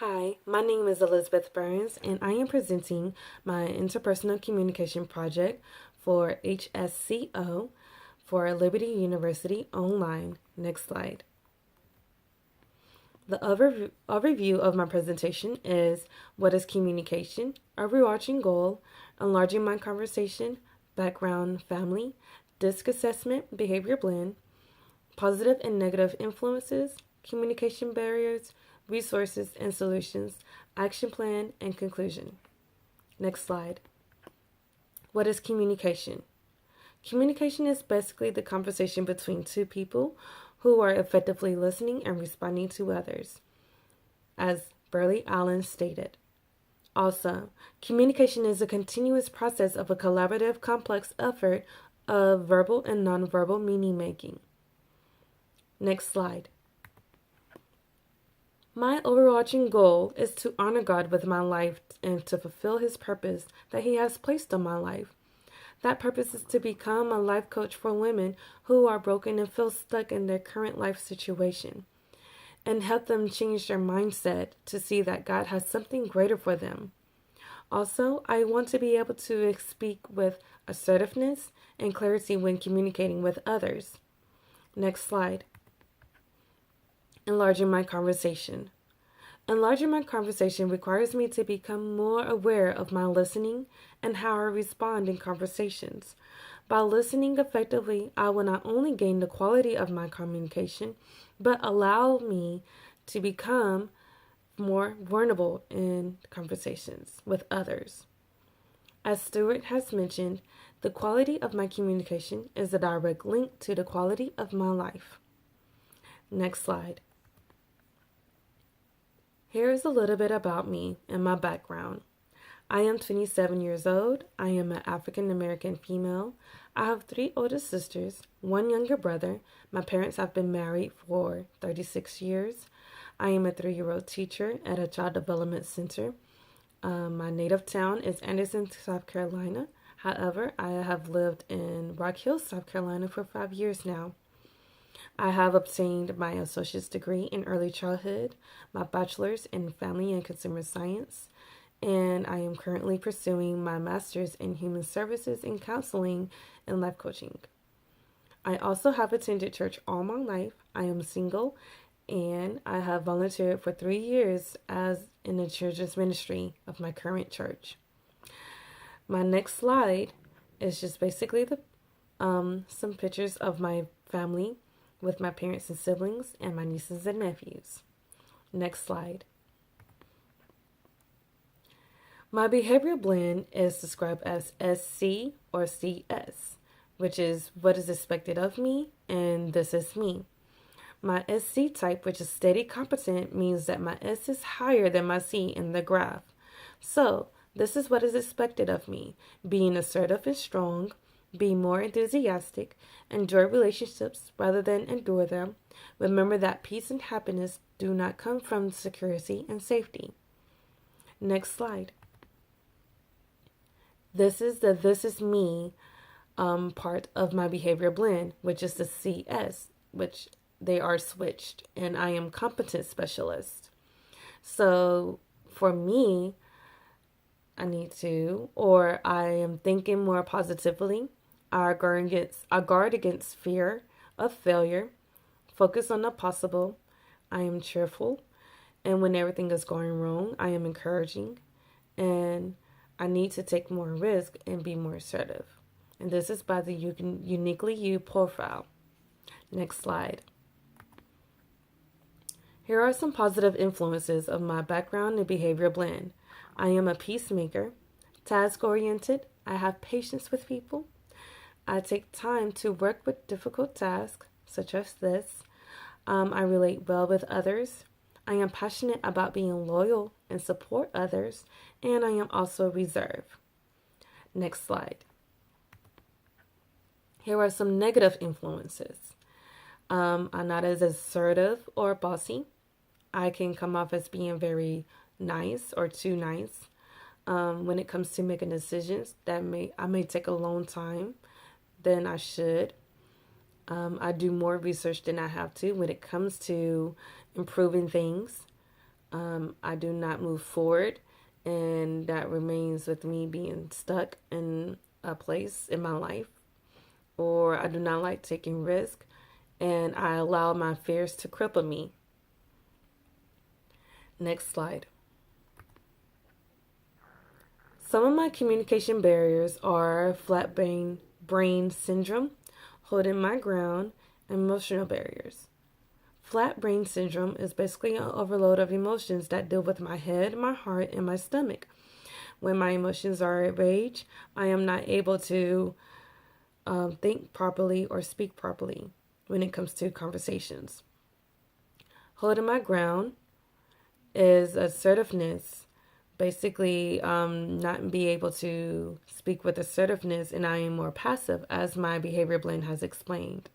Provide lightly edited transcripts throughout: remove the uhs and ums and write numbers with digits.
Hi, my name is Elizabeth Burns, and I am presenting my interpersonal communication project for HSCO for Liberty University Online. Next slide. The overview of my presentation is what is communication, overarching goal, enlarging my conversation, background, family, DISC assessment, behavior blend, positive and negative influences, communication barriers, resources and solutions, action plan, and conclusion. Next slide. What is communication? Communication is basically the conversation between two people who are effectively listening and responding to others, as Burley Allen stated. Also, communication is a continuous process of a collaborative, complex effort of verbal and nonverbal meaning making. Next slide. My overarching goal is to honor God with my life and to fulfill His purpose that He has placed on my life. That purpose is to become a life coach for women who are broken and feel stuck in their current life situation, and help them change their mindset to see that God has something greater for them. Also, I want to be able to speak with assertiveness and clarity when communicating with others. Next slide. Enlarging my conversation. Enlarging my conversation requires me to become more aware of my listening and how I respond in conversations. By listening effectively, I will not only gain the quality of my communication, but allow me to become more vulnerable in conversations with others. As Stuart has mentioned, the quality of my communication is a direct link to the quality of my life. Next slide. Here is a little bit about me and my background. I am 27 years old. I am an African American female. I have 3 older sisters, 1 younger brother. My parents have been married for 36 years. I am a 3-year-old teacher at a child development center. My native town is Anderson, South Carolina. However, I have lived in Rock Hill, South Carolina for 5 years now. I have obtained my associate's degree in early childhood, my bachelor's in family and consumer science, and I am currently pursuing my master's in human services and counseling and life coaching. I also have attended church all my life. I am single, and I have volunteered for 3 years as in the children's ministry of my current church. My next slide is just basically some pictures of my family with my parents and siblings and my nieces and nephews. Next slide. My behavior blend is described as SC or CS, which is what is expected of me, and this is me. My SC type, which is steady competent, means that my S is higher than my C in the graph. So, this is what is expected of me: being assertive and strong, be more enthusiastic, enjoy relationships rather than endure them. Remember that peace and happiness do not come from security and safety. Next slide. This is me part of my behavior blend, which is the CS, which they are switched, and I am competent specialist. So for me, I am thinking more positively. I guard against fear of failure, focus on the possible. I am cheerful, and when everything is going wrong, I am encouraging, and I need to take more risk and be more assertive. And this is by the Uniquely You profile. Next slide. Here are some positive influences of my background and behavior blend. I am a peacemaker, task-oriented. I have patience with people. I take time to work with difficult tasks, such as this. I relate well with others. I am passionate about being loyal and support others, and I am also reserved. Next slide. Here are some negative influences. I'm not as assertive or bossy. I can come off as being very nice or too nice. When it comes to making decisions, I may take a long time than I should. I do more research than I have to when it comes to improving things. I do not move forward, and that remains with me being stuck in a place in my life. Or I do not like taking risks, and I allow my fears to cripple me. Next slide. Some of my communication barriers are flat brain syndrome, holding my ground, and emotional barriers. Flat brain syndrome is basically an overload of emotions that deal with my head, my heart, and my stomach. When my emotions are rage, I am not able to think properly or speak properly when it comes to conversations. Holding my ground is assertiveness. Basically, not be able to speak with assertiveness, and I am more passive, as my behavior blend has explained.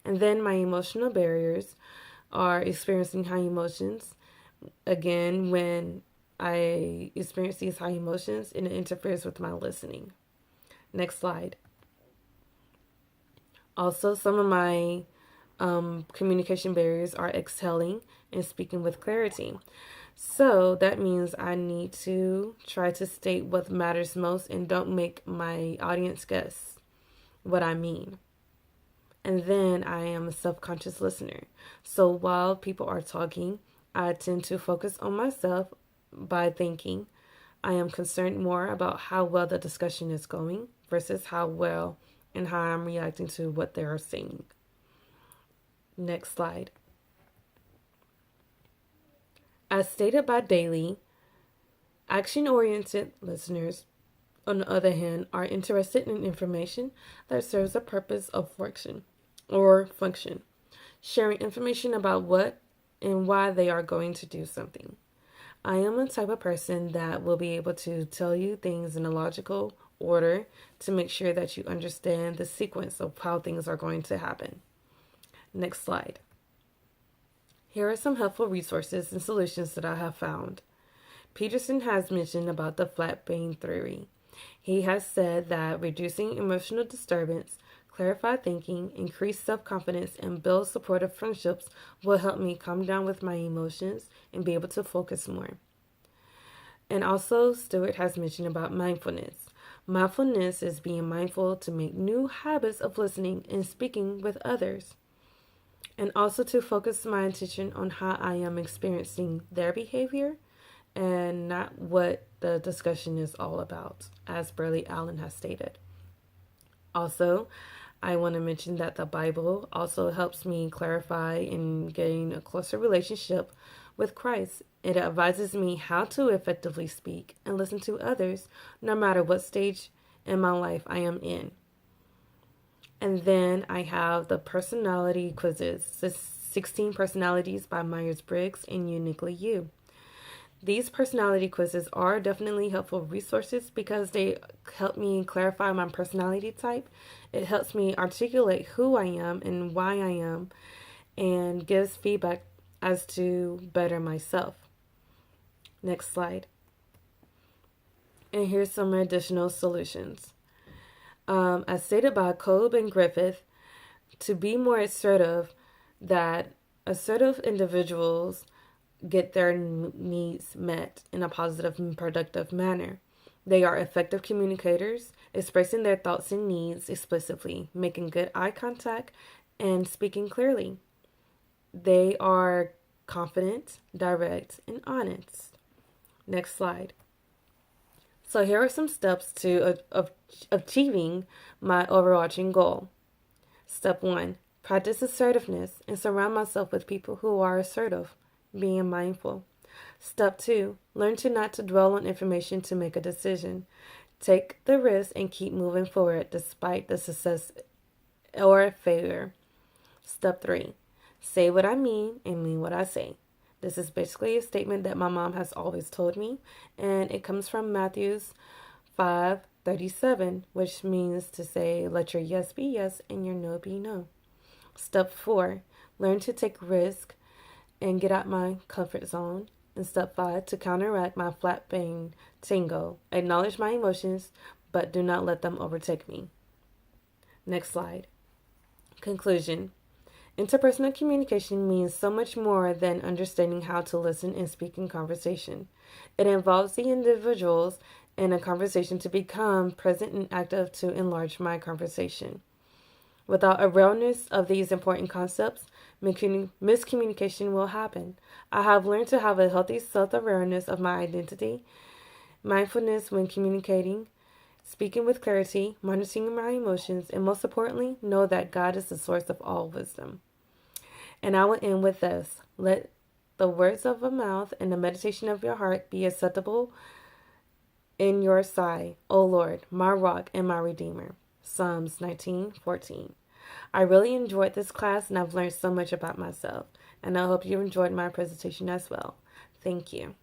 And then my emotional barriers are experiencing high emotions. Again, when I experience these high emotions, and it interferes with my listening. Next slide. Also, some of my communication barriers are exhaling and speaking with clarity. So that means I need to try to state what matters most and don't make my audience guess what I mean. And then I am a self-conscious listener. So while people are talking, I tend to focus on myself by thinking. I am concerned more about how well the discussion is going versus how well and how I'm reacting to what they are saying. Next slide. As stated by Daly, action-oriented listeners, on the other hand, are interested in information that serves a purpose of function, sharing information about what and why they are going to do something. I am the type of person that will be able to tell you things in a logical order to make sure that you understand the sequence of how things are going to happen. Next slide. Here are some helpful resources and solutions that I have found. Peterson has mentioned about the flat brain theory. He has said that reducing emotional disturbance, clarify thinking, increase self-confidence, and build supportive friendships will help me calm down with my emotions and be able to focus more. And also, Stewart has mentioned about mindfulness. Mindfulness is being mindful to make new habits of listening and speaking with others. And also to focus my attention on how I am experiencing their behavior and not what the discussion is all about, as Burley Allen has stated. Also, I want to mention that the Bible also helps me clarify and gain a closer relationship with Christ. It advises me how to effectively speak and listen to others, no matter what stage in my life I am in. And then I have the personality quizzes, the 16 personalities by Myers-Briggs and Uniquely You. These personality quizzes are definitely helpful resources because they help me clarify my personality type. It helps me articulate who I am and why I am, and gives feedback as to better myself. Next slide. And here's some additional solutions. As stated by Kolb and Griffith, to be more assertive, that assertive individuals get their needs met in a positive and productive manner. They are effective communicators, expressing their thoughts and needs explicitly, making good eye contact, and speaking clearly. They are confident, direct, and honest. Next slide. So here are some steps to achieving my overarching goal. Step 1, practice assertiveness and surround myself with people who are assertive, being mindful. Step 2, learn to not to dwell on information to make a decision. Take the risk and keep moving forward despite the success or failure. Step 3, say what I mean and mean what I say. This is basically a statement that my mom has always told me, and it comes from Matthew 5:37, which means to say, let your yes be yes and your no be no. Step 4, learn to take risk and get out my comfort zone. And step 5, to counteract my flat brain tingle, acknowledge my emotions, but do not let them overtake me. Next slide. Conclusion. Interpersonal communication means so much more than understanding how to listen and speak in conversation. It involves the individuals in a conversation to become present and active to enlarge my conversation. Without awareness of these important concepts, miscommunication will happen. I have learned to have a healthy self-awareness of my identity, mindfulness when communicating, speaking with clarity, monitoring my emotions, and most importantly, know that God is the source of all wisdom. And I will end with this. Let the words of a mouth and the meditation of your heart be acceptable in your sight, O Lord, my rock and my redeemer. Psalms 19:14. I really enjoyed this class and I've learned so much about myself. And I hope you enjoyed my presentation as well. Thank you.